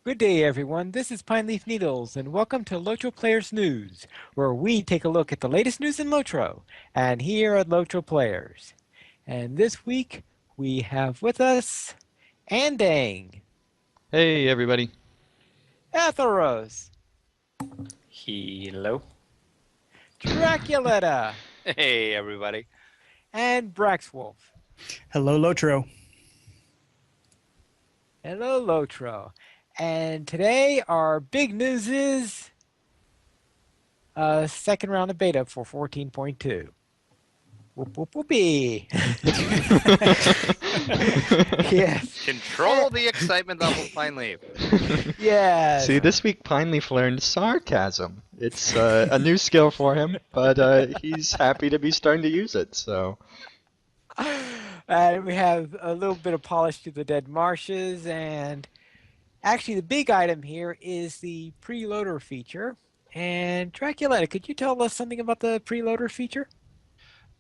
Good day, everyone. This is Pine Leaf Needles, and welcome to LOTRO Players News, where we take a look at the latest news in LOTRO, and here are LOTRO Players. And this week, we have with us Andang, Hey everybody. Atheros, Hello. Draculetta, Hey, everybody. and Braxwolf. Hello, Lotro. Hello, LOTRO. And today, our big news is second round of beta for 14.2. Whoop, whoop, whoopee. Yes. Control the excitement level, Pine Leaf. Yes. See, this week Pineleaf learned sarcasm. It's a new skill for him, but he's happy to be starting to use it. So, And we have a little bit of polish to the dead marshes, and actually the big item here is the preloader feature. And Dracula, could you tell us something about the preloader feature?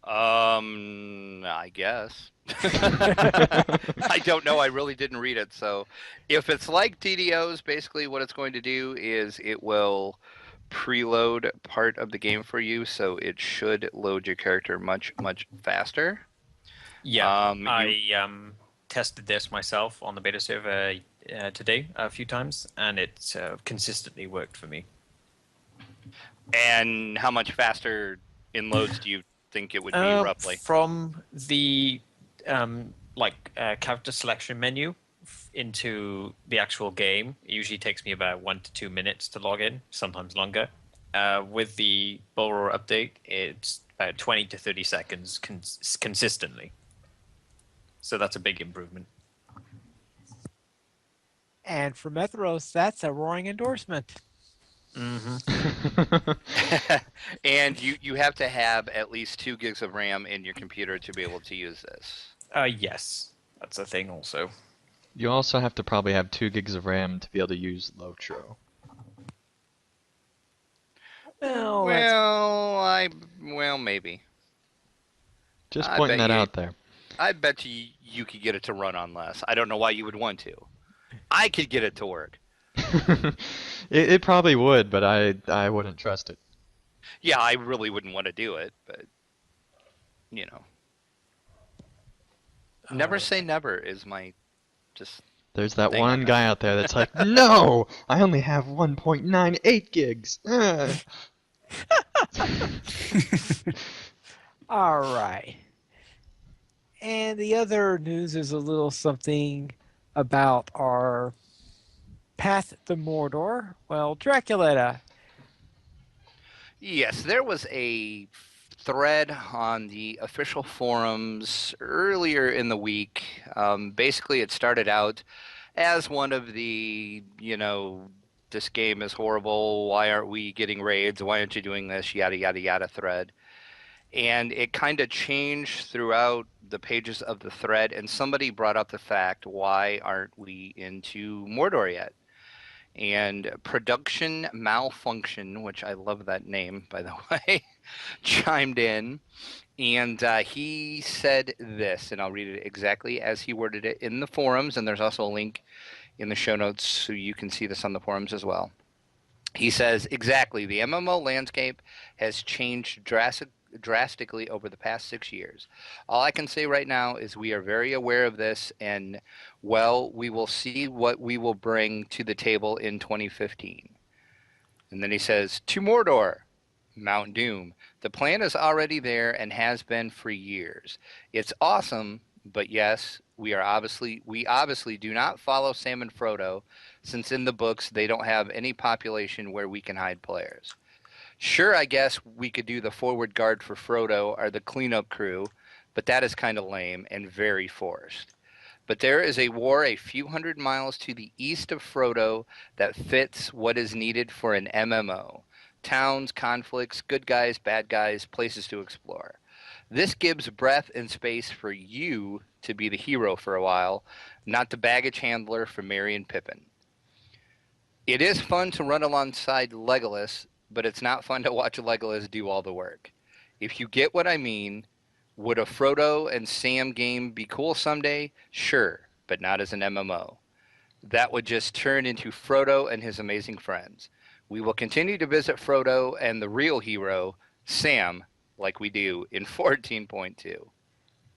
I guess. I don't know. I really didn't read it. So if it's like DDOs, basically what it's going to do is it will preload part of the game for you, so it should load your character much, much faster. Yeah, You- I tested this myself on the beta server today a few times, and it consistently worked for me. And how much faster in loads do you think it would be roughly? From the character selection menu into the actual game, it usually takes me about 1 to 2 minutes to log in, sometimes longer. With the Mordor update, it's about 20 to 30 seconds consistently. So that's a big improvement. And for Methros, that's a roaring endorsement. Mm-hmm. And you have to have at least 2 gigs of RAM in your computer to be able to use this. Yes, that's a thing also. you also have to probably have 2 gigs of RAM to be able to use Lotro. Well, that's- Well, maybe. Just I pointing bet that you- out there. I bet you could get it to run on less. I don't know why you would want to. I could get it to work. It probably would, but I wouldn't trust it. Yeah, I really wouldn't want to do it, but you know. Never say never is my just There's that Thing one on guy out there that's like, no, I only have 1.98 gigs. all right. And the other news is a little something about our path to Mordor. Well, Dracula. Yes, there was a thread on the official forums earlier in the week. Basically, it started out as one of the, this game is horrible. Why aren't we getting raids? Why aren't you doing this? Yada, yada, yada thread. And it kind of changed throughout the pages of the thread. And somebody brought up the fact, why aren't we into Mordor yet? And Production Malfunction, which I love that name, by the way, chimed in. And he said this, and I'll read it exactly as he worded it in the forums. And there's also a link in the show notes so you can see this on the forums as well. He says, exactly, the MMO landscape has changed drastically over the past 6 years. All I can say right now is we are very aware of this, and, well, we will see what we will bring to the table in 2015. And then he says, to Mordor, Mount Doom. The plan is already there and has been for years. It's awesome, but yes, we obviously do not follow Sam and Frodo, since in the books they don't have any population where we can hide players. Sure, I guess we could do the forward guard for Frodo or the cleanup crew, but that is kind of lame and very forced. But there is a war a few hundred miles to the east of Frodo that fits what is needed for an MMO. Towns, conflicts, good guys, bad guys, places to explore. This gives breadth and space for you to be the hero for a while, not the baggage handler for Merry and Pippin. It is fun to run alongside Legolas, but it's not fun to watch Legolas do all the work. If you get what I mean, would a Frodo and Sam game be cool someday? Sure, but not as an MMO. that would just turn into Frodo and his amazing friends. We will continue to visit Frodo and the real hero, Sam, like we do in 14.2.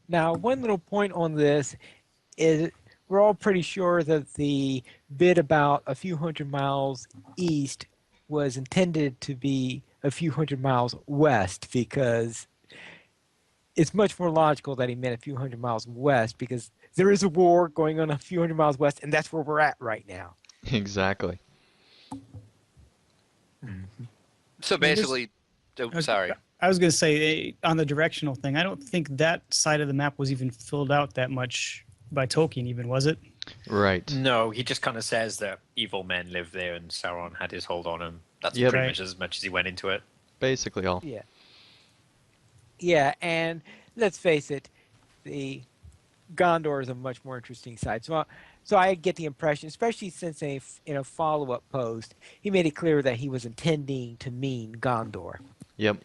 Now, one little point on this is we're all pretty sure that the bit about a few hundred miles east was intended to be a few hundred miles west because it's much more logical that he meant a few hundred miles west because there is a war going on a few hundred miles west, and that's where we're at right now. Exactly. So mean, there's- basically, oh, sorry. I was going to say, on the directional thing, I don't think that side of the map was even filled out that much by Tolkien, even, was it? Right. No, he just kind of says that evil men live there and Sauron had his hold on him. That's Yep. pretty much as he went into it. Basically all. Yeah. Yeah, and let's face it, the Gondor is a much more interesting side. So I get the impression, especially since in a follow-up post, he made it clear that he was intending to mean Gondor. Yep.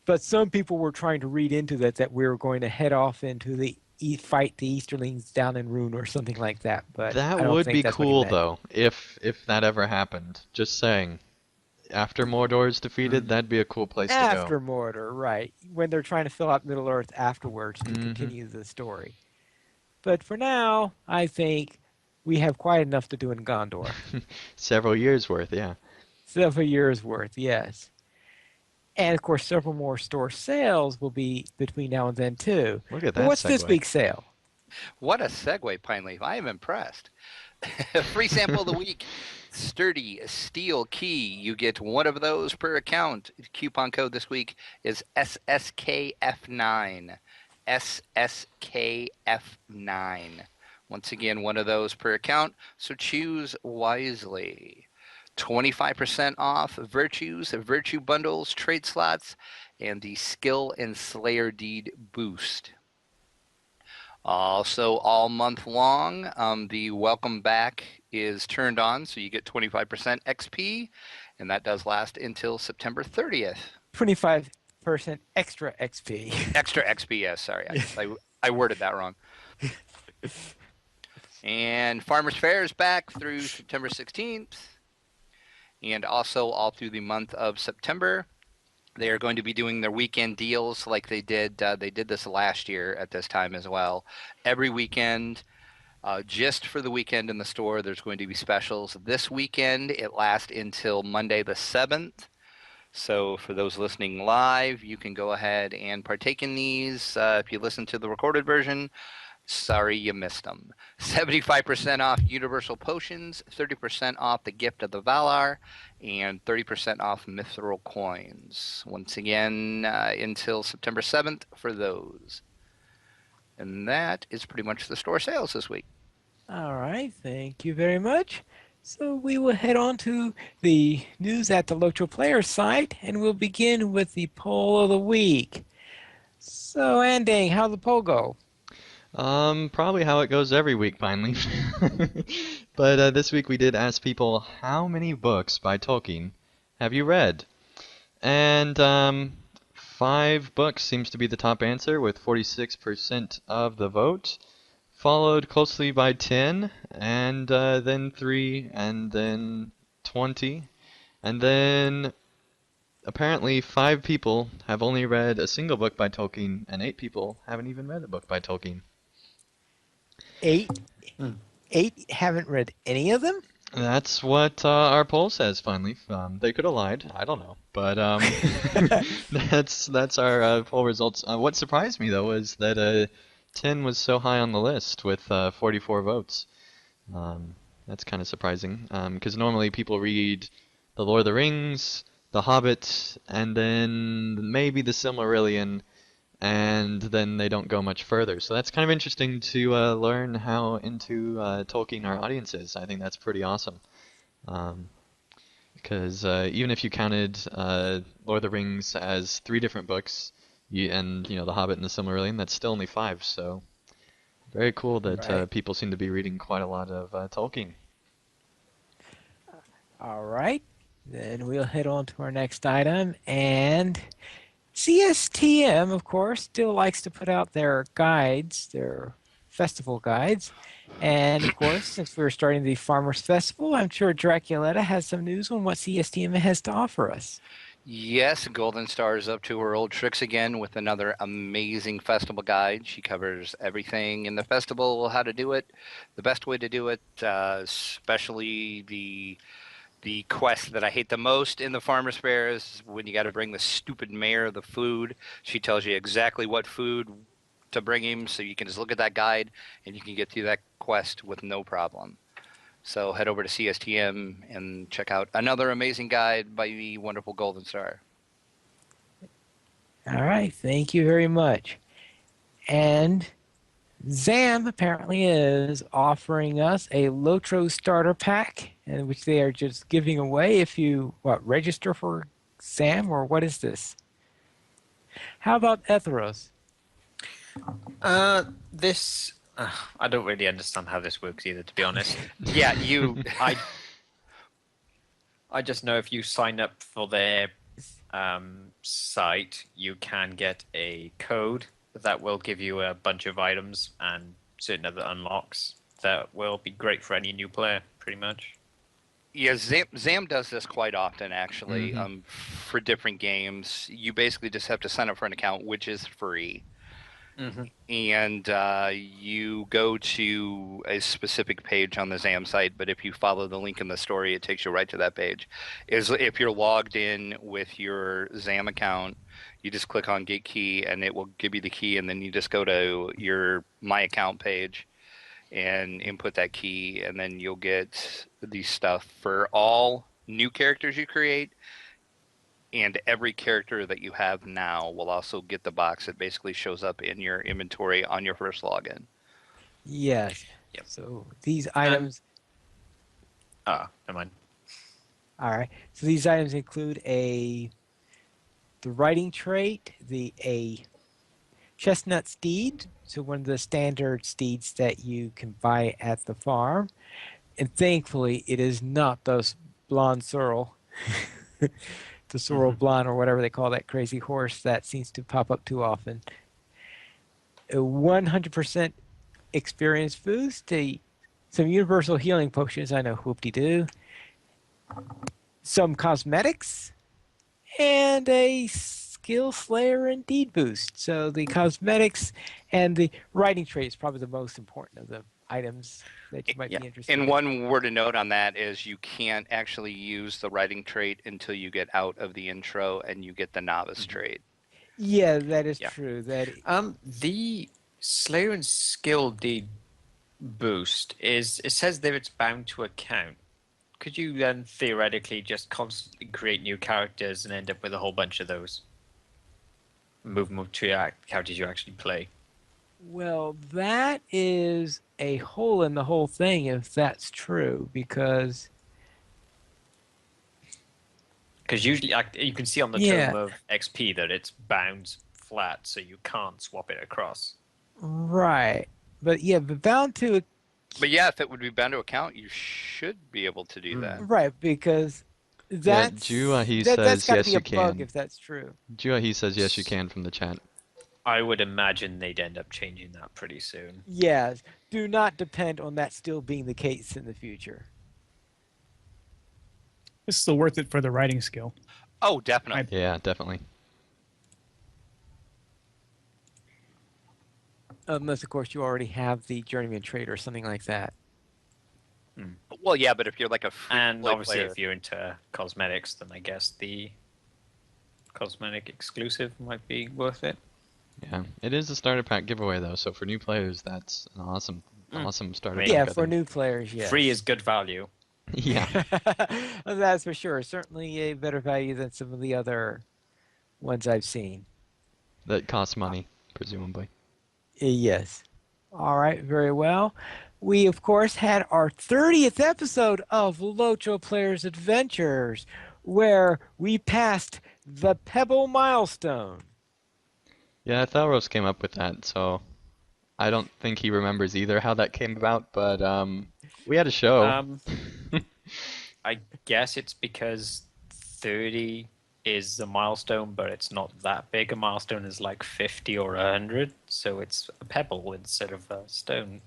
But some people were trying to read into that we were going to head off into the fight the Easterlings down in Rune or something like that. But I That don't would think be that's what he cool meant. though, if that ever happened. Just saying. After Mordor's defeated, that'd be a cool place to After go. Mordor, right? When they're trying to fill out Middle Earth afterwards to continue the story. But for now, I think we have quite enough to do in Gondor. Several years worth, yeah. Several years worth, yes. And of course, several more store sales will be between now and then too. Look at But that what's this segue. week's sale? What a segue, Pine Leaf. I am impressed. Free sample of the week. Sturdy steel key. You get one of those per account. Coupon code this week is SSKF9. SSKF9. Once again, one of those per account, so choose wisely. 25% off Virtues, Virtue Bundles, Trade Slots, and the Skill and Slayer Deed Boost. Also, all month long, the welcome back is turned on, so you get 25% XP, and that does last until September 30th. 25% extra XP. Extra XP, yes, sorry. I worded that wrong. And Farmers Fair is back through September 16th, and also all through the month of September. They are going to be doing their weekend deals like they did. They did this last year at this time as well. Every weekend, just for the weekend in the store, there's going to be specials. This weekend, it lasts until Monday the 7th. So for those listening live, you can go ahead and partake in these. If you listen to the recorded version, sorry you missed them. 75% off Universal Potions, 30% off the Gift of the Valar, and 30% off Mithril Coins. Once again, until September 7th for those. And that is pretty much the store sales this week. All right, thank you very much. So we will head on to the news at the LOTRO Players site, and we'll begin with the poll of the week. So, Andang, how'd the poll go? Probably how it goes every week, finally. But this week we did ask people, how many books by Tolkien have you read? And 5 books seems to be the top answer, with 46% of the vote, followed closely by 10, and then 3, and then 20, and then apparently 5 people have only read a single book by Tolkien, and 8 people haven't even read a book by Tolkien. 8? 8 haven't read any of them? That's what our poll says. Finally, they could have lied. I don't know, but that's our poll results. What surprised me though was that 10 was so high on the list with 44 votes. That's kind of surprising because normally people read The Lord of the Rings, The Hobbit, and then maybe The Silmarillion, and then they don't go much further. So that's kind of interesting to learn how into Tolkien our audience is. I think that's pretty awesome. Because even if you counted Lord of the Rings as 3 different books, and The Hobbit and the Silmarillion, that's still only 5. So very cool that Right. people seem to be reading quite a lot of Tolkien. All right, then we'll head on to our next item, and CSTM, of course, still likes to put out their guides, their festival guides. And of course, since we're starting the Farmers Festival, I'm sure Draculetta has some news on what CSTM has to offer us. Yes, Golden Star is up to her old tricks again with another amazing festival guide. She covers everything in the festival, how to do it, the best way to do it, especially the quest that I hate the most in the Farmer's Fair is when you got to bring the stupid mayor the food. She tells you exactly what food to bring him, so you can just look at that guide and you can get through that quest with no problem. So head over to CSTM and check out another amazing guide by the wonderful Golden Star. All right, thank you very much. And ZAM apparently is offering us a LOTRO starter pack, in which they are just giving away if you register for ZAM, or what is this? How about Etheros? This I don't really understand how this works either, to be honest. Yeah, I just know if you sign up for their site, you can get a code that will give you a bunch of items and certain other unlocks that will be great for any new player, pretty much. Yeah, Zam does this quite often, actually, for different games. You basically just have to sign up for an account, which is free. And you go to a specific page on the ZAM site, but if you follow the link in the story, it takes you right to that page. If you're logged in with your ZAM account, you just click on Get Key, and it will give you the key, and then you just go to your My Account page and input that key, and then you'll get the stuff for all new characters you create, and every character that you have now will also get the box that basically shows up in your inventory on your first login. Yes. Yep. So these items... never mind. All right. So these items include the riding trait, a chestnut steed, so one of the standard steeds that you can buy at the farm. And thankfully, it is not those blonde sorrel, the sorrel blonde, or whatever they call that crazy horse that seems to pop up too often. A 100% experience boost, some universal healing potions, I know, whoop-de-doo, some cosmetics, and a skill slayer and deed boost. So the cosmetics and the riding trait is probably the most important of the items that you might be interested in. And one word of note on that is you can't actually use the riding trait until you get out of the intro and you get the novice trait. Yeah, that is true. The Slayer and skill deed boost it says that it's bound to account. Could you then theoretically just constantly create new characters and end up with a whole bunch of those? Move them to characters you actually play. Well, that is a hole in the whole thing if that's true, because usually you can see on the Tome of XP that it's bound flat, so you can't swap it across. Right. But bound to... But yeah, if it would be bound to account, you should be able to do that. Right, because that's... Juahi that's says gotta yes, be you a bug can. if that's true. Juahi says yes, you can from the chat. I would imagine they'd end up changing that pretty soon. Yes. Do not depend on that still being the case in the future. It's still worth it for the writing skill. Oh, definitely. Yeah, definitely. Unless, of course, you already have the Journeyman trait or something like that. Well, yeah, but if you're like a And obviously, player, if you're into cosmetics, then I guess the cosmetic exclusive might be worth it. Yeah, it is a starter pack giveaway though, so for new players, that's an awesome starter pack. Yeah, for new players, yes. Free is good value. Yeah. That's for sure. Certainly a better value than some of the other ones I've seen. That costs money, presumably. Yes. All right, very well. We, of course, had our 30th episode of LOTRO Players Adventures, where we passed the Pebble milestone. Yeah, Thalros came up with that, so I don't think he remembers either how that came about, but we had a show. I guess it's because 30 is a milestone, but it's not that big. A milestone is like 50 or 100, so it's a pebble instead of a stone.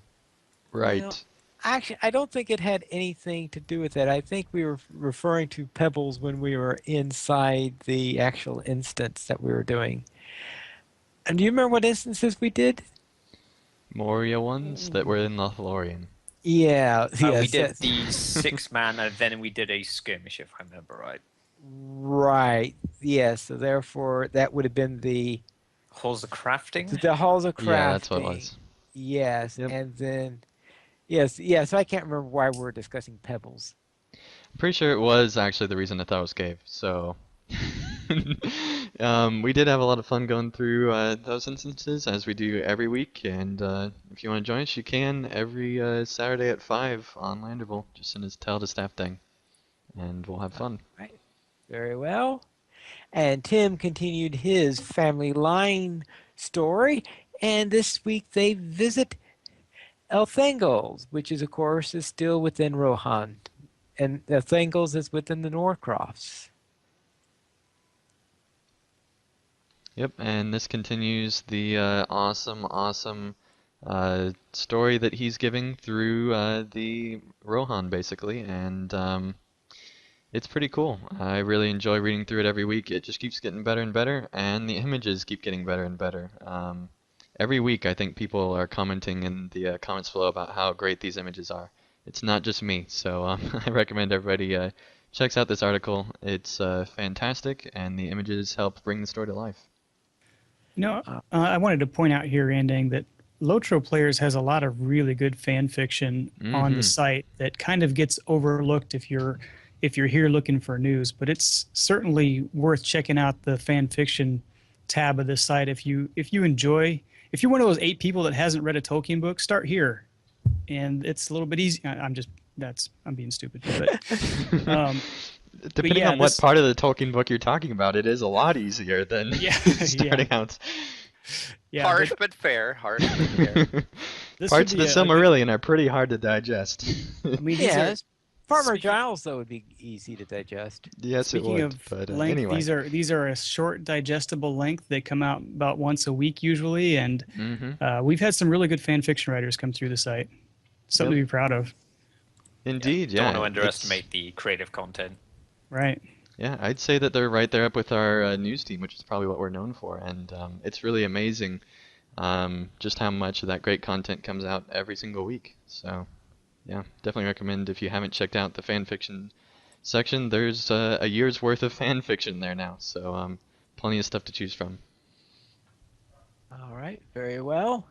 Well, Right. actually, I don't think it had anything to do with that. I think we were referring to pebbles when we were inside the actual instance that we were doing. And do you remember what instances we did? Moria ones that were in Lothlorien. Yeah, We yes, did the 6-man, and then we did a skirmish, if I remember right. right. Yes, so therefore that would have been Halls of crafting. the halls of Yeah, that's what it crafting. was. Yes, Yep. and then yes. So I can't remember why we're discussing pebbles. I'm pretty sure it was actually the reason I thought it was cave. So, we did have a lot of fun going through those instances as we do every week. And if you want to join us, you can every Saturday at 5 on Landerville. Just send us tell to staff thing, and we'll have fun. Right. Very well. And Tim continued his family line story, and this week they visit Elthangles, which is of course is still within Rohan, and Elthangles is within the Norcrofts. Yep, and this continues the awesome story that he's giving through the Rohan, basically, and it's pretty cool. I really enjoy reading through it every week. It just keeps getting better and better, and the images keep getting better and better. Every week, I think people are commenting in the comments below about how great these images are. It's not just me, so I recommend everybody checks out this article. It's fantastic, and the images help bring the story to life. I wanted to point out here, Andang, that Lotro Players has a lot of really good fan fiction on the site that kind of gets overlooked if you're here looking for news. But it's certainly worth checking out the fan fiction tab of this site if you're one of those 8 people that hasn't read a Tolkien book. Start here, and it's a little bit easy. I'm being stupid, but. Depending yeah, on what part of the Tolkien book you're talking about, it is a lot easier than starting out. Yeah, Harsh but fair. Harsh but fair. Parts of the Silmarillion are pretty hard to digest. I mean, Yes, Farmer Giles though would be easy to digest. Yes, it speaking would. of But length, anyway. these are a short, digestible length. They come out about once a week usually, and we've had some really good fan fiction writers come through the site. Something to be proud of. Indeed, Don't yeah. want to underestimate the creative content. Right. Yeah, I'd say that they're right there up with our news team, which is probably what we're known for. And it's really amazing just how much of that great content comes out every single week. So, yeah, definitely recommend if you haven't checked out the fan fiction section. There's a year's worth of fan fiction there now, so plenty of stuff to choose from. All right, very well.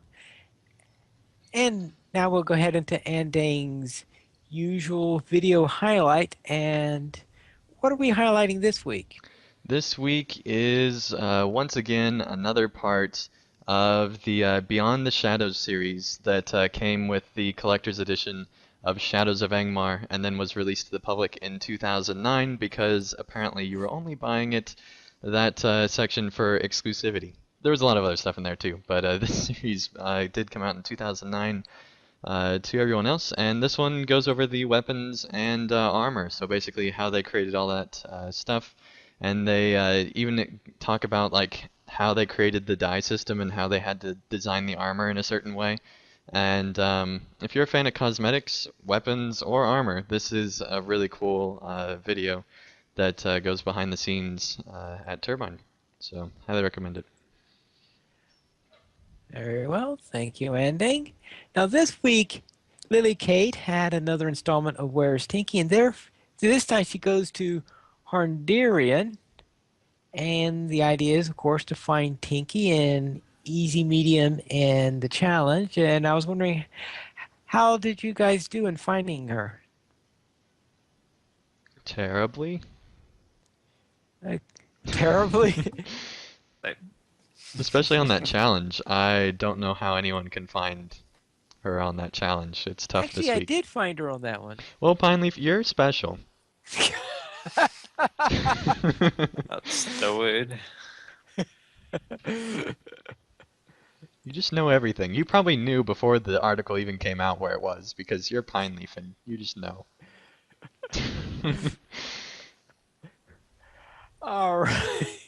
And now we'll go ahead into Andang's usual video highlight. And what are we highlighting this week? This week is once again another part of the Beyond the Shadows series that came with the collector's edition of Shadows of Angmar and then was released to the public in 2009 because apparently you were only buying it that section for exclusivity. There was a lot of other stuff in there too, but this series did come out in 2009 to everyone else, and this one goes over the weapons and armor, so basically how they created all that stuff, and they even talk about like how they created the die system and how they had to design the armor in a certain way. And if you're a fan of cosmetics, weapons, or armor, this is a really cool video that goes behind the scenes at Turbine. So, highly recommend it. Very well, thank you, Andang. Now this week, Lily Kate had another installment of Where's Tinky, and this time she goes to Harndirian, and the idea is, of course, to find Tinky in easy, medium, and the challenge. And I was wondering, how did you guys do in finding her? Terribly. Terribly. Especially on that challenge. I don't know how anyone can find her on that challenge. It's tough Actually, this I week. did find her on that one. Well, Pineleaf, you're special. That's the word. You just know everything. You probably knew before the article even came out where it was because you're Pineleaf and you just know. All right.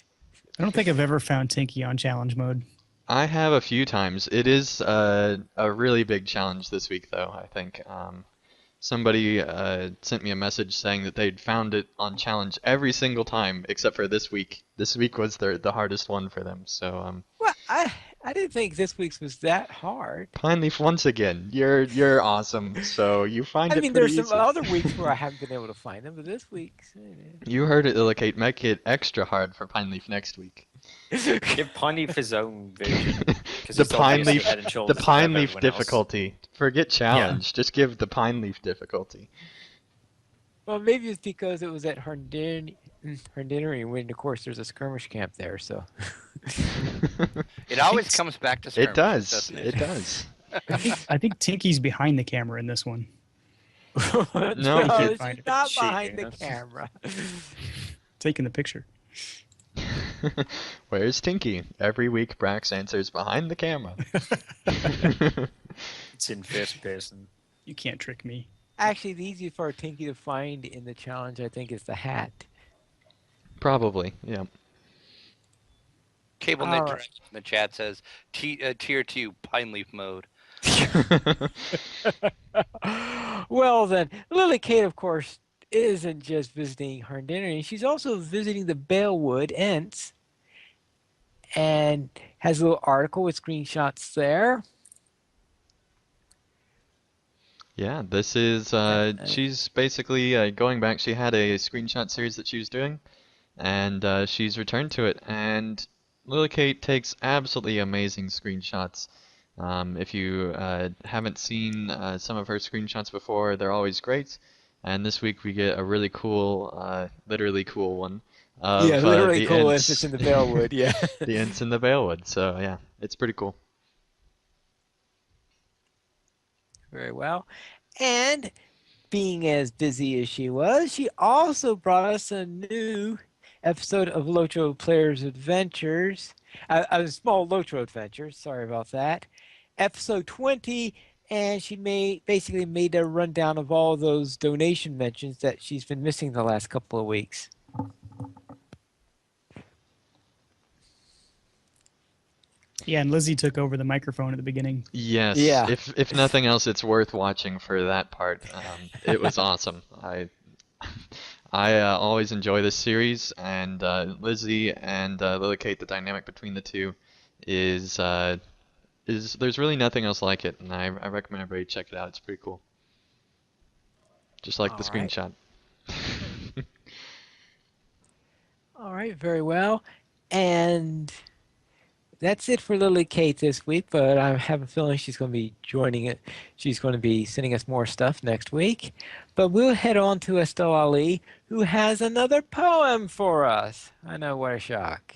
I don't think I've ever found Tinky on challenge mode. I have a few times. It is a really big challenge this week, though, I think. Somebody sent me a message saying that they'd found it on challenge every single time except for this week. This week was the hardest one for them. So Well, I didn't think this week's was that hard. Pineleaf, once again, you're awesome. So you find I it mean, pretty there's some easy. other weeks where I haven't been able to find them, but this week's. You heard it, Illicate. Make it extra hard for Pineleaf next week. Give Pineleaf his own version. Because The he's obviously Pineleaf, head and the shoulders above Pineleaf everyone else. difficulty. Forget challenge. Just give the Pineleaf difficulty. Well, maybe it's because it was at Hardinnery, when, of course, there's a skirmish camp there, so. It always comes back to It skirmishes, does. doesn't It does. I think Tinky's behind the camera in this one. No, can't she's find it. not She behind the is. camera. Taking the picture. Where's Tinky? Every week, Brax answers behind the camera. It's in first person. You can't trick me. Actually, the easiest for Tinky to find in the challenge, I think, is the hat. Probably, yeah. Cable All Knit right. Direction in the chat says tier 2 pine leaf mode. Well, then, Lily Kate, of course, isn't just visiting Hardinnery. She's also visiting the Balewood Ents and has a little article with screenshots there. Yeah, this is, she's basically going back. She had a screenshot series that she was doing, and she's returned to it. And Lily Kate takes absolutely amazing screenshots. If you haven't seen some of her screenshots before, they're always great. And this week we get a really cool, literally cool one of Yeah, literally the cool if Ents. it's in the Balewood, yeah. The Ents in the Balewood. So yeah, it's pretty cool. Very well. And being as busy as she was, she also brought us a new episode of LOTRO Players Adventures. A small LOTRO Adventures, sorry about that. Episode 20, and she basically made a rundown of all those donation mentions that she's been missing the last couple of weeks. Yeah, and Lizzie took over the microphone at the beginning. Yes. Yeah. If nothing else, it's worth watching for that part. It was awesome. I always enjoy this series, and Lizzie and Lily Kate, the dynamic between the two is there's really nothing else like it, and I recommend everybody check it out. It's pretty cool. Just like the All right. screenshot. All right, very well. And that's it for Lily Kate this week, but I have a feeling she's going to be joining it. She's going to be sending us more stuff next week. But we'll head on to Estelle Ali, who has another poem for us. I know, what a shock.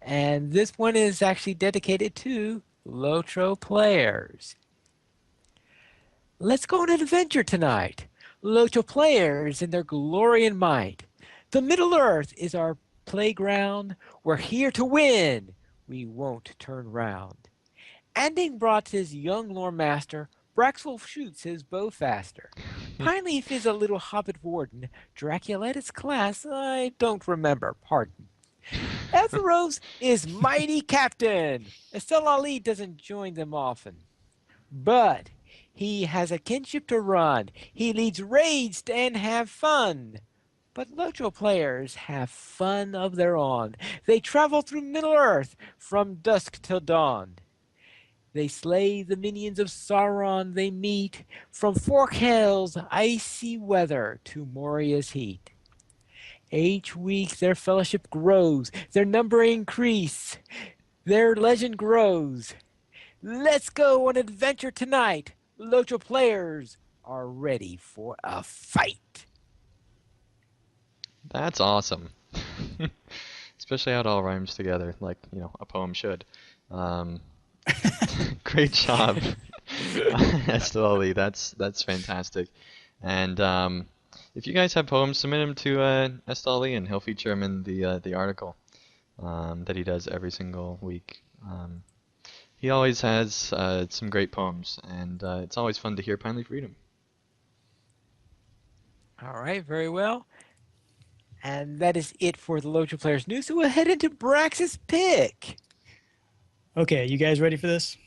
And this one is actually dedicated to LOTRO players. Let's go on an adventure tonight. LOTRO players in their glory and might. The Middle Earth is our playground. We're here to win. We won't turn round. Anding brought his young lore master. Braxwolf shoots his bow faster. Pineleaf is a little hobbit warden. Dracula's class, I don't remember, pardon. Etheros is mighty captain. Estelle Ali doesn't join them often. But he has a kinship to run. He leads raids and have fun. But LOTRO players have fun of their own. They travel through Middle-earth from dusk till dawn. They slay the minions of Sauron they meet from Fork Hell's icy weather to Moria's heat. Each week their fellowship grows, their number increase, their legend grows. Let's go on adventure tonight. LOTRO players are ready for a fight. That's awesome. Especially how it all rhymes together, like, a poem should. Great job, Estelle Ali. That's fantastic. And if you guys have poems, submit them to Estelle Ali, and he'll feature them in the article that he does every single week. He always has some great poems, and it's always fun to hear Pineleaf read them. All right, very well. And that is it for the LOTRO Players News. So we'll head into Brax's pick. Okay, you guys ready for this?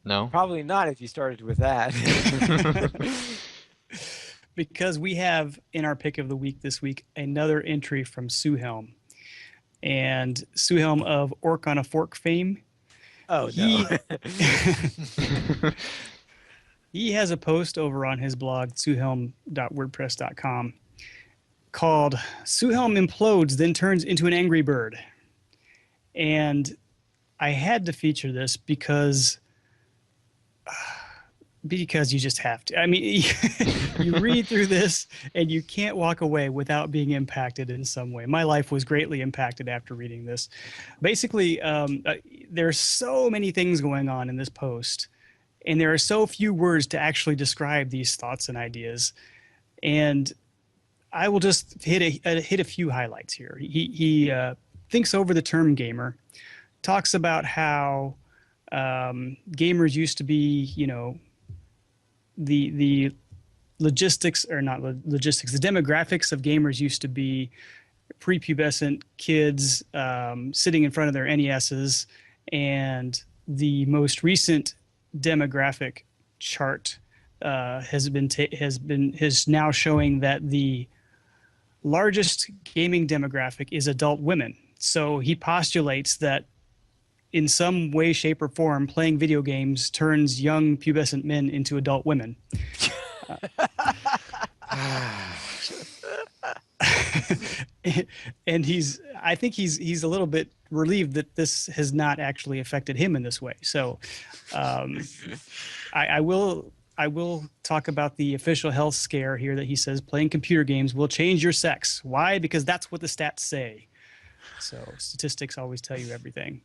No? Probably not if you started with that. Because we have in our pick of the week this week another entry from Sue Helm. And Sue Helm of Orc on a Fork fame, Oh, he no. he has a post over on his blog, suehelm.wordpress.com, called Sue Helm Implodes, Then Turns into an Angry Bird. And I had to feature this because you just have to. I mean, you read through this and you can't walk away without being impacted in some way. My life was greatly impacted after reading this. Basically, there's so many things going on in this post, and there are so few words to actually describe these thoughts and ideas. And I will just hit a few highlights here. He thinks over the term gamer, talks about how gamers used to be, the logistics, or not logistics, the demographics of gamers used to be prepubescent kids sitting in front of their NESs, and the most recent demographic chart has now showing that the largest gaming demographic is adult women. So he postulates that in some way, shape, or form, playing video games turns young pubescent men into adult women. And I think he's a little bit relieved that this has not actually affected him in this way. So I will talk about the official health scare here that he says playing computer games will change your sex. Why? Because that's what the stats say. So statistics always tell you everything.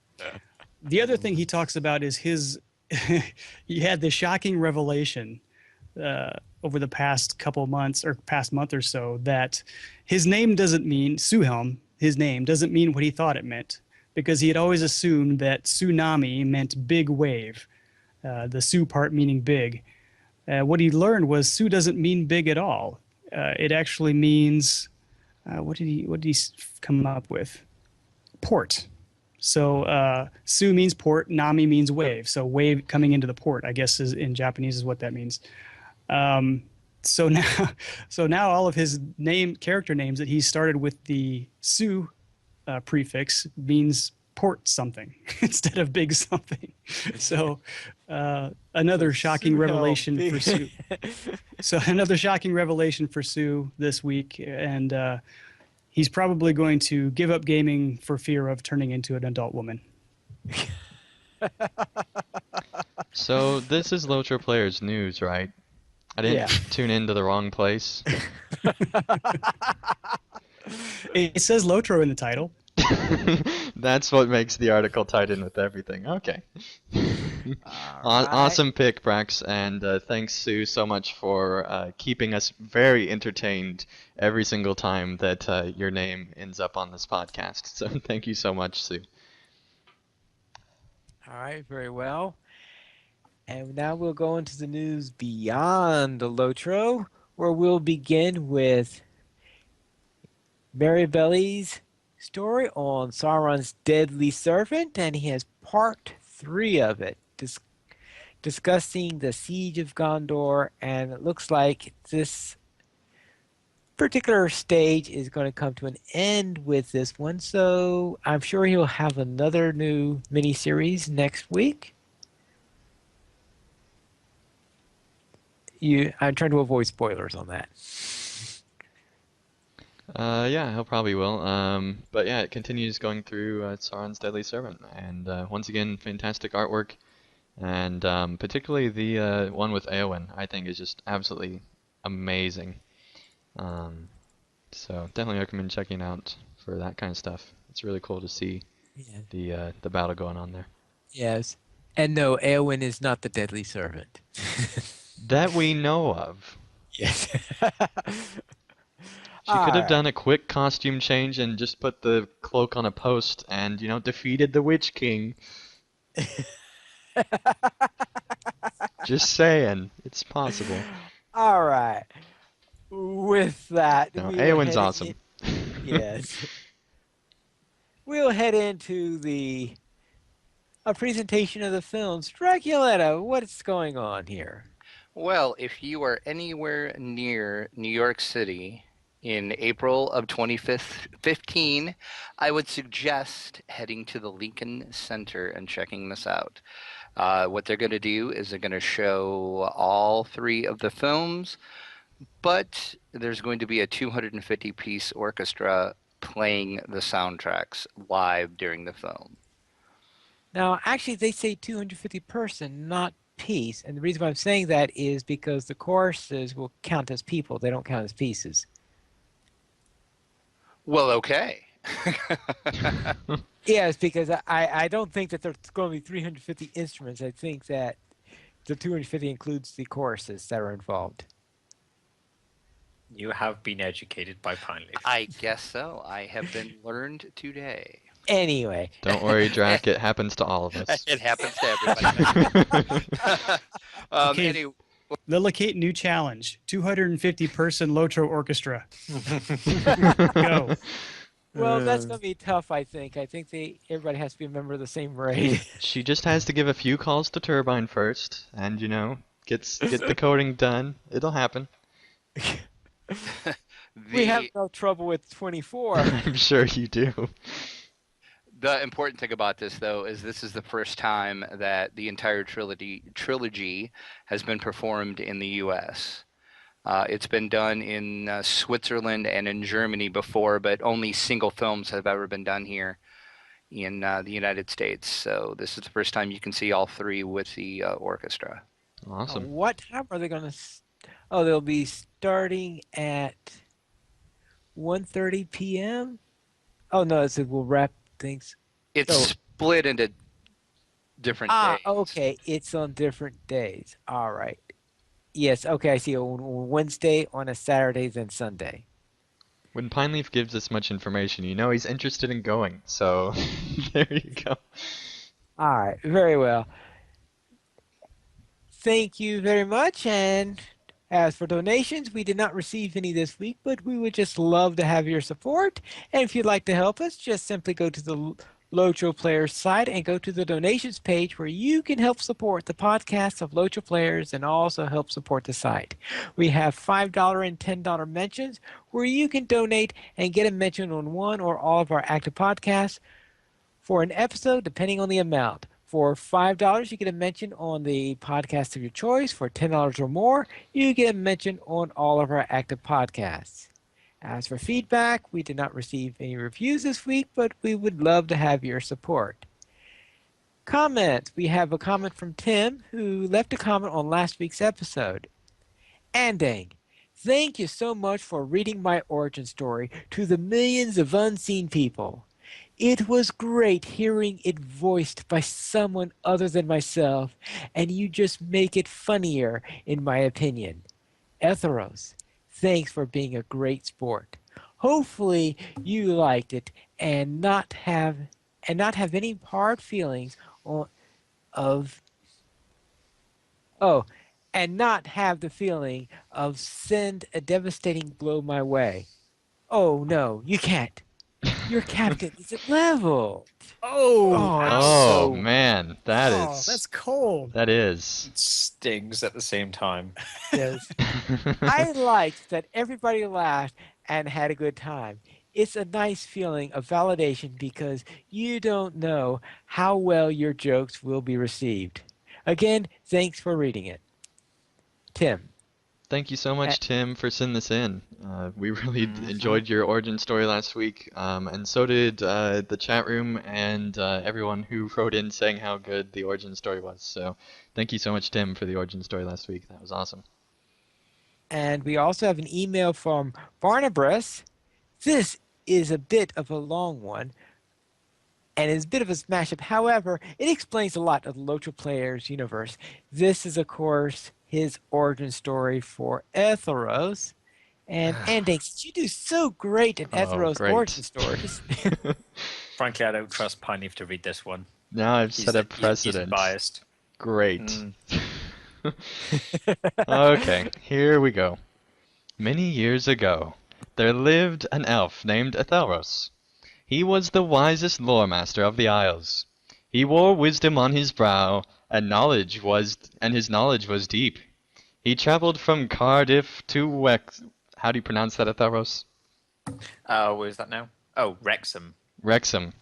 The other thing he talks about is he had this shocking revelation over the past couple months, or past month or so, that his name doesn't mean Sue Helm. His name doesn't mean what he thought it meant, because he had always assumed that tsunami meant big wave, the Sue part meaning big. What he learned was Sue doesn't mean big at all. It actually means what did he come up with? Port. So Sue means port, Nami means wave. So wave coming into the port, I guess, is in Japanese is what that means. So now all of his character names that he started with the Sue prefix means port something instead of big something. So another shocking revelation for Sue. So another shocking revelation for Sue this week, and he's probably going to give up gaming for fear of turning into an adult woman. So this is LOTRO Players News, right? I didn't tune into the wrong place. It says LOTRO in the title. That's what makes the article tied in with everything. Okay. Awesome pick, Brax, and thanks, Sue, so much for keeping us very entertained every single time that your name ends up on this podcast. So thank you so much, Sue. All right, very well. And now we'll go into the news beyond the LOTRO, where we'll begin with Maribelli's story on Sauron's deadly servant, and he has part 3 of it, discussing the siege of Gondor, and it looks like this particular stage is going to come to an end with this one, so I'm sure he'll have another new miniseries next week. I'm trying to avoid spoilers on that. Yeah, he'll probably will. But yeah, it continues going through Sauron's Deadly Servant, and once again, fantastic artwork, and particularly the one with Eowyn, I think is just absolutely amazing. So definitely recommend checking out for that kind of stuff. It's really cool to see the battle going on there. Yes, and no, Eowyn is not the deadly servant. That we know of. Yes. She could have done a quick costume change and just put the cloak on a post and, defeated the Witch King. Just saying. It's possible. All right. with that, No, we are Eowyn's heading awesome. yes. We'll head into a presentation of the films. Dracula, what's going on here? Well, if you are anywhere near New York City in April of 2015, I would suggest heading to the Lincoln Center and checking this out. What they're going to do is they're going to show all three of the films, but there's going to be a 250-piece orchestra playing the soundtracks live during the film. Now, actually, they say 250 person, not piece. And the reason why I'm saying that is because the choruses will count as people. They don't count as pieces. Well, okay. Yes, because I don't think that there's going to be 350 instruments. I think that the 250 includes the choruses that are involved. You have been educated by Pineleaf. I guess so. I have been learned today. Anyway. Don't worry, Drac. It happens to all of us. It happens to everybody. Okay. Anyway, Lillocate new challenge: 250-person LOTRO orchestra. Go. Well, that's going to be tough, I think. I think everybody has to be a member of the same raid. She just has to give a few calls to Turbine first, and get the coding done. It'll happen. We have no trouble with 24. I'm sure you do. The important thing about this, though, is this is the first time that the entire trilogy has been performed in the U.S. It's been done in Switzerland and in Germany before, but only single films have ever been done here in the United States. So this is the first time you can see all three with the orchestra. Awesome. What time are they going to... Oh, they'll be starting at 1:30 p.m.? Oh, no, we'll wrap things. It's split into different days. Okay. It's on different days. All right. Yes, okay, I see. On Wednesday, on a Saturday, then Sunday. When Pineleaf gives this much information, you know he's interested in going. So there you go. All right, very well. Thank you very much. And as for donations, we did not receive any this week, but we would just love to have your support. And if you'd like to help us, just simply go to the LOTRO Players site and go to the donations page where you can help support the podcast of LOTRO Players and also help support the site. We have $5 and $10 mentions where you can donate and get a mention on one or all of our active podcasts for an episode, depending on the amount. For $5, you get a mention on the podcast of your choice. For $10 or more, you get a mention on all of our active podcasts. As for feedback, we did not receive any reviews this week, but we would love to have your support. Comments. We have a comment from Tim, who left a comment on last week's episode. Andang, thank you so much for reading my origin story to the millions of unseen people. It was great hearing it voiced by someone other than myself, and you just make it funnier, in my opinion. Etheros, thanks for being a great sport. Hopefully you liked it and not have any hard feelings and not have the feeling of send a devastating blow my way. Oh no, you can't. Your captain isn't leveled. Oh man, that's cold. That is. It stings at the same time. Yes. I liked that everybody laughed and had a good time. It's a nice feeling of validation because you don't know how well your jokes will be received. Again, thanks for reading it. Tim. Thank you so much, Tim, for sending this in. We really enjoyed your origin story last week, and so did the chat room and everyone who wrote in saying how good the origin story was. So thank you so much, Tim, for the origin story last week. That was awesome. And we also have an email from Barnabas. This is a bit of a long one, and it's a bit of a smash-up. However, it explains a lot of the LOTRO Players universe. This is, of course, his origin story for Etheros. And Andix, you do so great in Etheros great. origin stories. Frankly, I don't trust Pineleaf to read this one. Now I've set a He's precedent. biased. Great. Okay, here we go. Many years ago, there lived an elf named Ethelros. He was the wisest lore master of the Isles. He wore wisdom on his brow, and his knowledge was deep. He traveled from Cardiff to Wex. How do you pronounce that, Ethelros? Where is that now? Oh, Wrexham. Wrexham.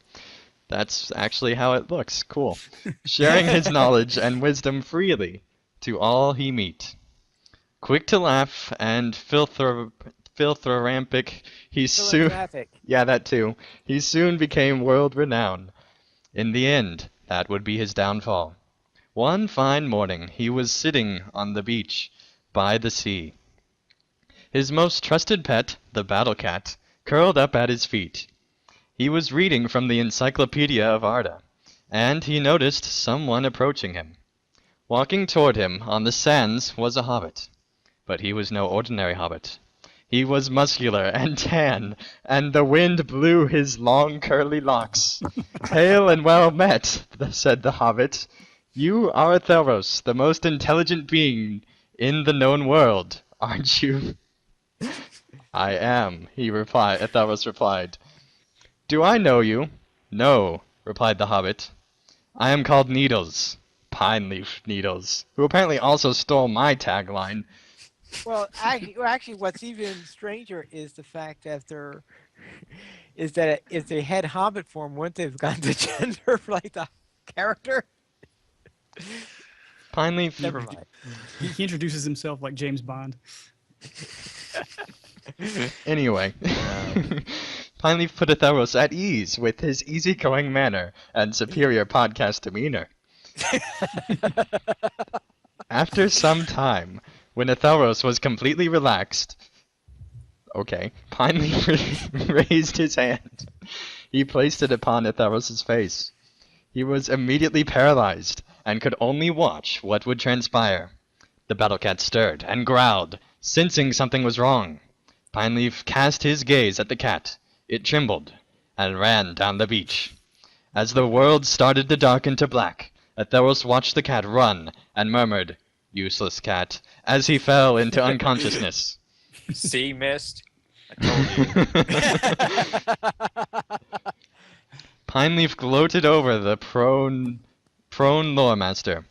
That's actually how it looks. Cool. Sharing his knowledge and wisdom freely to all he meet. Quick to laugh and philanthropic, he soon Philanthropic. yeah, that too. He soon became world renowned. In the end, that would be his downfall. One fine morning, he was sitting on the beach by the sea. His most trusted pet, the battle cat, curled up at his feet. He was reading from the Encyclopedia of Arda, and he noticed someone approaching him. Walking toward him on the sands was a hobbit. But he was no ordinary hobbit. He was muscular and tan, and the wind blew his long curly locks. Hail and well met, said the hobbit. You are Theros, the most intelligent being in the known world, aren't you? I am, Theros replied. Do I know you? No, replied the hobbit. I am called Needles, Pine Leaf Needles, who apparently also stole my tagline. Well, actually, what's even stranger is the fact that if they had Hobbit form, wouldn't they have gotten the gender for like the character? Pine Leaf. Never mind. He introduces himself like James Bond. Anyway, Pineleaf put Theros at ease with his easygoing manner and superior podcast demeanor. After some time, when Theros was completely relaxed, Pineleaf raised his hand. He placed it upon Theros' face. He was immediately paralyzed and could only watch what would transpire. The battle cat stirred and growled, sensing something was wrong. Pineleaf cast his gaze at the cat. It trembled and ran down the beach. As the world started to darken to black, Theros watched the cat run and murmured, "Useless cat," as he fell into unconsciousness. See, missed? I told you. Pineleaf gloated over the prone lore master.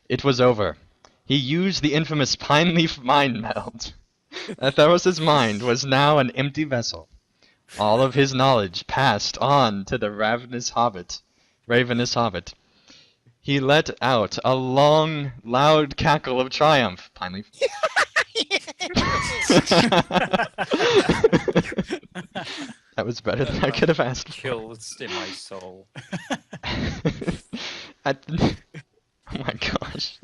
It was over. He used the infamous Pineleaf mind meld. Theros' mind was now an empty vessel. All of his knowledge passed on to the ravenous hobbit. He let out a long, loud cackle of triumph. Pineleaf. That was better than I could have asked for. Kills in my soul. Oh my gosh.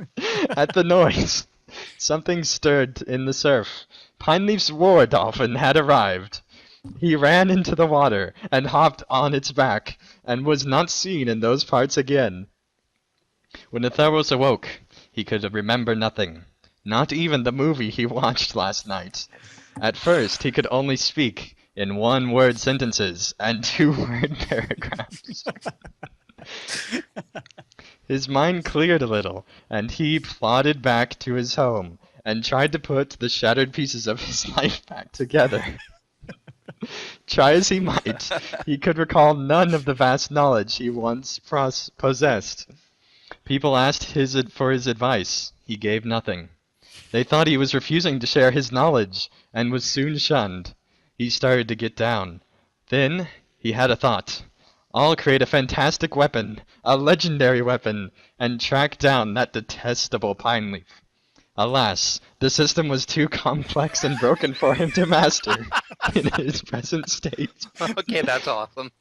At the noise, something stirred in the surf. Pineleaf's war dolphin had arrived. He ran into the water and hopped on its back, and was not seen in those parts again. When Theros awoke, he could remember nothing, not even the movie he watched last night. At first, he could only speak in one-word sentences and two-word paragraphs. His mind cleared a little, and he plodded back to his home and tried to put the shattered pieces of his life back together. Try as he might, he could recall none of the vast knowledge he once possessed. People asked for his advice. He gave nothing. They thought he was refusing to share his knowledge, and was soon shunned. He started to get down. Then he had a thought. I'll create a fantastic weapon, a legendary weapon, and track down that detestable Pineleaf. Alas, the system was too complex and broken for him to master in his present state. Okay, that's awesome.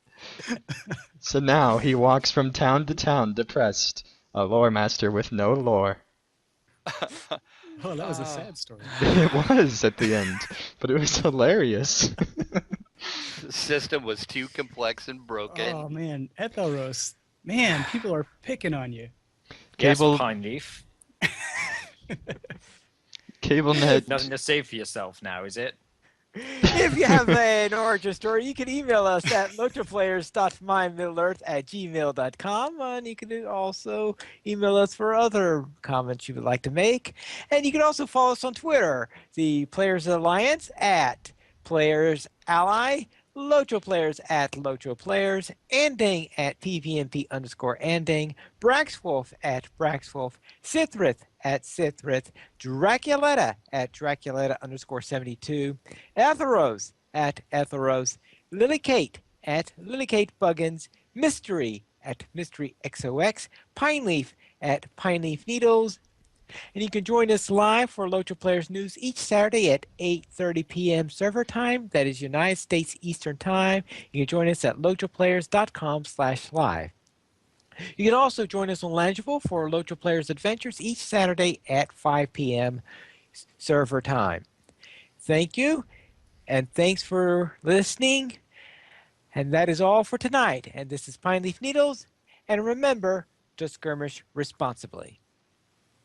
So now he walks from town to town depressed, a lore master with no lore. Oh, that was a sad story. It was at the end, but it was hilarious. The system was too complex and broken. Oh man, Theros. Man, people are picking on you. Yes, Cable- Pine Leaf. CableNet. Nothing to say for yourself now, is it? If you have an origin story, you can email us at lotraplayers.mymiddleearth@gmail.com, and you can also email us for other comments you would like to make. And you can also follow us on Twitter, the Players Alliance at Players Ally, Lotro Players at Lotro Players, Anding at PVMP_Anding, Braxwolf at Braxwolf, Sithrith at Sithrith, Draculetta at Draculetta_72, Etheros at Etheros, Lily Kate at Lily Kate Buggins, Mystery at Mystery XOX, Pineleaf at Pineleaf Needles, and you can join us live for Lotro Players News each Saturday at 8:30 p.m. server time. That is United States Eastern Time. You can join us at lotroplayers.com/live. You can also join us on Langeable for LOTRO Players Adventures each Saturday at 5 p.m. server time. Thank you, and thanks for listening. And that is all for tonight. And this is Pine Leaf Needles. And remember to skirmish responsibly.